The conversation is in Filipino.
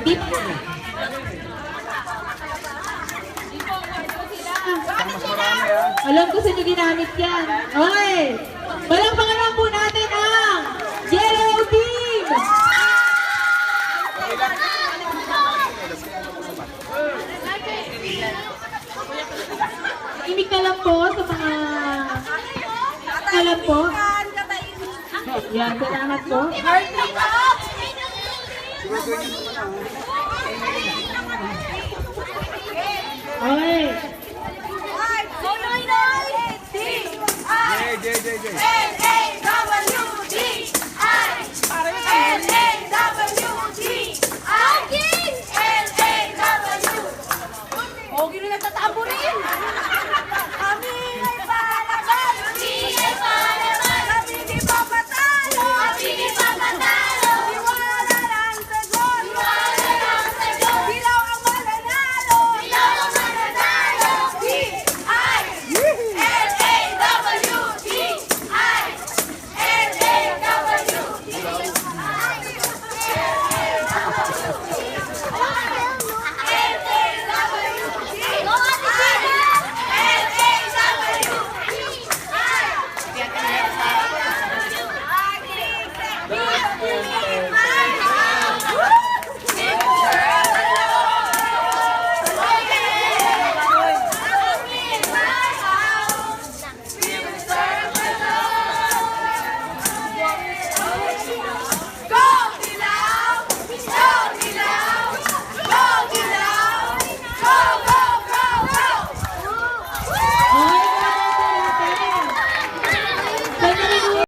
Tip. Alam ko sa inyo ginamit yan. Okay. Palakpakan naman po natin ang Yellow Team! Imik na lang po sa mga alam po. Yan, salamat po. Okay. Jay.